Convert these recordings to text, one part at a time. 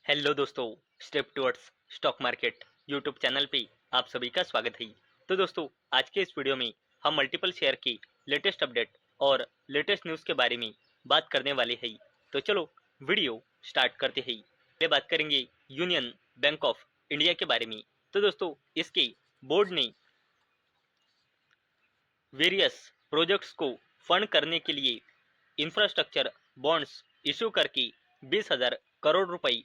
Hello दोस्तों, step towards stock market YouTube channel पे आप सभी का स्वागत है। तो दोस्तों, आज के इस वीडियो में हम मल्टीपल शेयर की लेटेस्ट अपडेट और लेटेस्ट न्यूज़ के बारे में बात करने वाले हैं। तो चलो वीडियो स्टार्ट करते हैं। ये बात करेंगे यूनियन बैंक ऑफ इंडिया के बारे में। तो दोस्तों, इसके बोर्ड ने वेरियस प्रोजेक्ट्स को फंड करने के लिए इंफ्रास्ट्रक्चर बॉन्ड्स इशू करके 20,000 करोड़ रुपए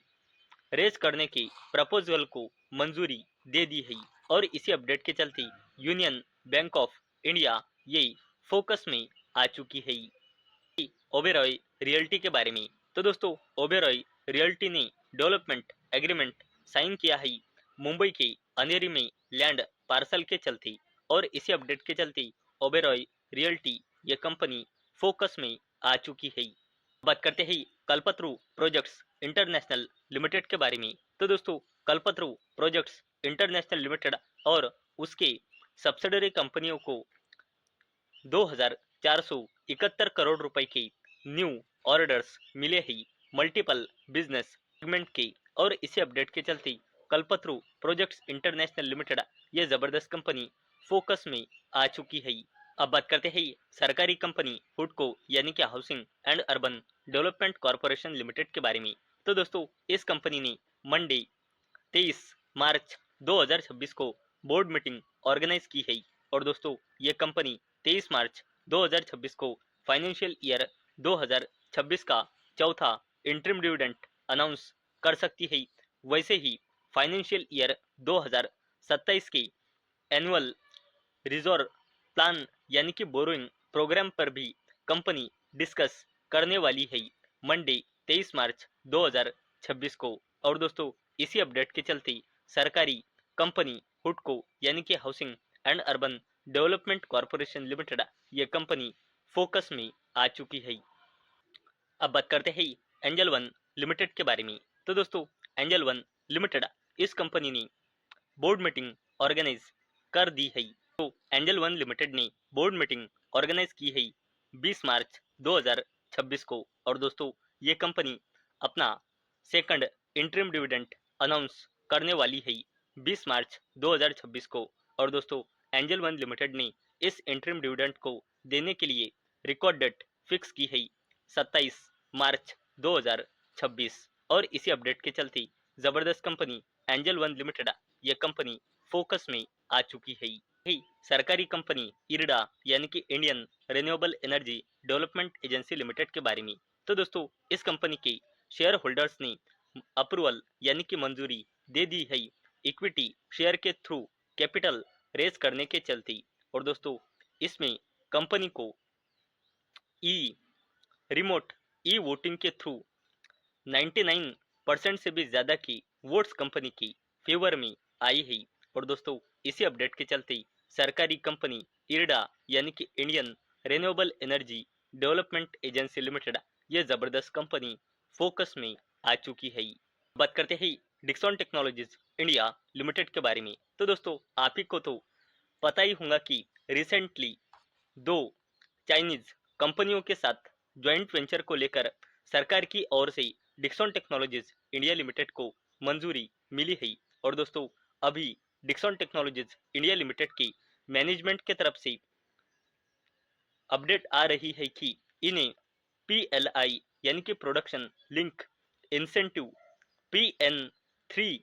रेज करने के प्रपोजल को मंजूरी दे दी है। और इसी अपडेट के चलते यूनियन बैंक ऑफ इंडिया ये फोकस में आ चुकी है। ओबेरॉय रियल्टी के बारे में। तो दोस्तों, ओबेरॉय रियल्टी ने डेवलपमेंट एग्रीमेंट साइन किया है मुंबई के अंधेरी में लैंड पार्सल के चलते। और इसी अपडेट के चलते ओबेरॉय रियल्टी ये कंपनी फोकस में आ चुकी है। बात करते हैं कल्पतरू प्रोजेक्ट्स इंटरनेशनल लिमिटेड के बारे में। तो दोस्तों, कल्पतरू प्रोजेक्ट्स इंटरनेशनल लिमिटेड और उसके सब्सिडरी कंपनियों को 2,471 करोड़ रुपए के न्यू ऑर्डर्स मिले हैं मल्टीपल बिजनेस सेगमेंट के। और इसी अपडेट के चलते कल्पतरू प्रोजेक्ट्स इंटरनेशनल लिमिटेड ये जबरदस्त कंपनी फोकस में आ चुकी है। अब बात करते हैं सरकारी कंपनी हुडको यानी कि housing and urban development corporation limited के बारे में। तो दोस्तों, इस कंपनी ने मंडे 23 मार्च 2026 को बोर्ड मीटिंग ऑर्गेनाइज की है। और दोस्तों, ये कंपनी 23 मार्च 2026 को फाइनेंशियल ईयर 2026 का चौथा इंटरिम डिविडेंड अनाउंस कर सकती है। वैसे ही फाइनेंशियल ईयर 2027 के एनुअल रिजर्व प्लान यानी कि बोरोइंग प्रोग्राम पर भी कंपनी डिस्कस करने वाली है मंडे 23 मार्च 2026 को। और दोस्तों, इसी अपडेट के चलते सरकारी कंपनी हुडको यानी कि housing and urban development corporation limited ये कंपनी फोकस में आ चुकी है। अब बात करते हैं एंजल वन लिमिटेड के बारे में। तो दोस्तों, एंजल वन लिमिटेड इस कंपनी ने बोर्ड मीटिंग ऑर्गेनाइज कर दी है। तो एंजल वन लिमिटेड ने बोर्ड मीटिंग ऑर्गेनाइज की है 20 मार्च 2026 को। और दोस्तों, ये कंपनी अपना सेकंड इंटरिम डिविडेंड अनाउंस करने वाली है 20 मार्च 2026 को। और दोस्तों, एंजल वन लिमिटेड ने इस इंटरिम डिविडेंड को देने के लिए रिकॉर्ड डेट फिक्स की है 27 मार्च 2026। और इसी अपडेट के चलते जबरदस्त कंपनी एंजल वन लिमिटेड ये कंपनी फोकस में आ चुकी है। ही सरकारी कंपनी इरडा यानी कि Indian renewable energy development agency limited के बारे में। तो दोस्तों, इस कंपनी के शेयर होल्डर्स ने अप्रूवल यानी कि मंजूरी दे दी है इक्विटी शेयर के थ्रू कैपिटल रेज करने के चलते। और दोस्तों, इसमें कंपनी को ई रिमोट ई वोटिंग के थ्रू 99% से भी ज़्यादा की वोट्स कंपनी की फेवर में आई है। और दोस्तों, इसी अपडेट के चलते सरकारी कंपनी इरडा यानी कि Indian renewable energy development agency limited ये ज़बरदस्त कंपनी फोकस में आ चुकी है। बात करते हैं डिक्सन टेक्नोलॉजीज इंडिया लिमिटेड के बारे में। तो दोस्तों, आप ही को तो पता ही होगा कि रिसेंटली दो चाइनीज कंपनियों के साथ ज्वाइंट वेंचर को लेकर सरकार की ओर से डिक्सन टेक्नोलॉजीज इंडिया लिमिटेड को मंजूरी मिली है। और दोस्तों, अभी डिक्सन टेक्नोलॉजीज इंडिया लिमिटेड की मैनेजमेंट के तरफ से अपडेट आ रही है कि इन्हें PLI यानी कि production link incentive PN3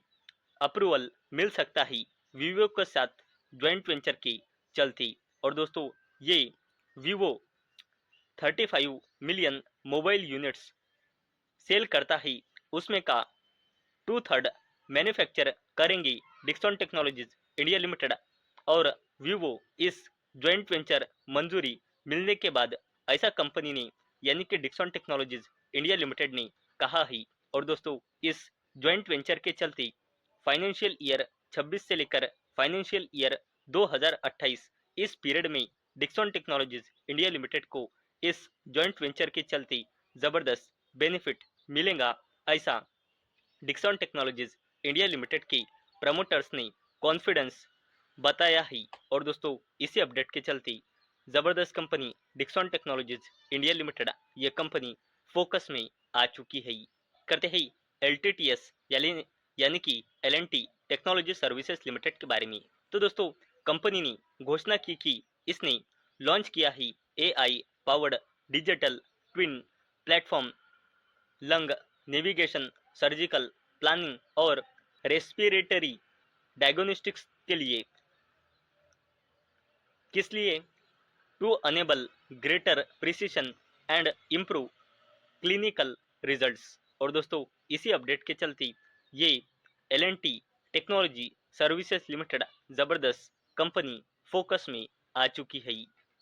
approval मिल सकता है वीवो के साथ ज्वाइंट वेंचर के चलते। और दोस्तों, ये Vivo 35 million mobile units sell करता है, उसमें का 2/3 मैन्युफैक्चर करेंगे डिक्सन टेक्नोलॉजीज इंडिया लिमिटेड। और वीवो इस ज्वाइंट वेंचर मंजूरी मिलने के बाद ऐसा कंपनी ने यानी कि डिक्सन टेक्नोलॉजीज इंडिया लिमिटेड ने कहा है। और दोस्तों, इस ज्वाइंट वेंचर के चलते फाइनेंशियल ईयर 26 से लेकर फाइनेंशियल ईयर 2028 इस पीरियड में डिक्सन टेक्नोलॉजीज इंडिया लिमिटेड को इस ज्वाइंट वेंचर के चलते जबरदस्त बेनिफिट मिलेगा, ऐसा डिक्सन टेक्नोलॉजीज इंडिया लिमिटेड के प्रमोटर्स ने कॉन्फिडेंस बताया है। और दोस्तों, इसी अपडेट के चलते जबरदस्त company Dixon Technologies India Limited ये कंपनी फोकस में आ चुकी है। करते हैं LTTS यानी कि L&T टेक्नोलॉजी सर्विसेज लिमिटेड के बारे में। तो दोस्तों कंपनी ने घोषणा की कि इसने लॉन्च किया है AI powered digital twin platform lung navigation, surgical planning और रेस्पिरेटरी डायग्नोस्टिक्स के लिए। किस लिए? To enable greater precision and improve clinical results. और दोस्तों इसी अपडेट के चलते ये L&T टेक्नोलॉजी सर्विसेज लिमिटेड जबरदस्त कंपनी फोकस में आ चुकी है।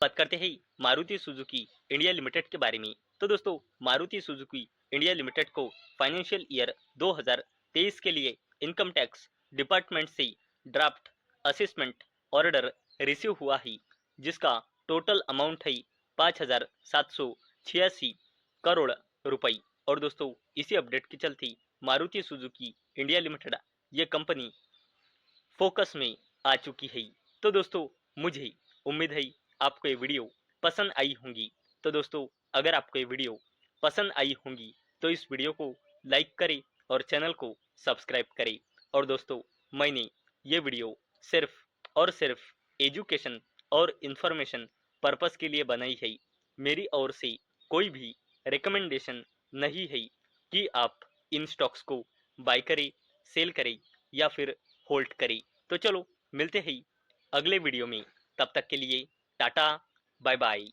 बात करते हैं मारुति सुजुकी इंडिया लिमिटेड के बारे में। तो दोस्तों मारुति सुजुकी इंडिया लिमिटेड को फाइनेंशियल ईयर 2023 के लिए इनकम टैक्स डिपार्टमेंट से ड्राफ्ट असेसमेंट ऑर्डर रिसीव हुआ है, जिसका टोटल अमाउंट है 5,786 करोड़ रुपए। और दोस्तों इसी अपडेट के चलते मारुति सुजुकी इंडिया लिमिटेड ये कंपनी फोकस में आ चुकी है। तो दोस्तों मुझे उम्मीद है आपको ये वीडियो पसंद आई होंगी। तो दोस्तों अगर आपको ये वीडियो पसंद आई होंगी तो इस वीडियो को लाइक करें और चैनल को सब्सक्राइब करें। और दोस्तों मैंने ये वीडियो सिर्फ और सिर्फ एजुकेशन और इंफॉर्मेशन पर्पस के लिए बनाई है। मेरी ओर से कोई भी रिकमेंडेशन नहीं है कि आप इन स्टॉक्स को बाय करें, सेल करें या फिर होल्ड करें। तो चलो मिलते हैं अगले वीडियो में, तब तक के लिए टाटा बाय बाय।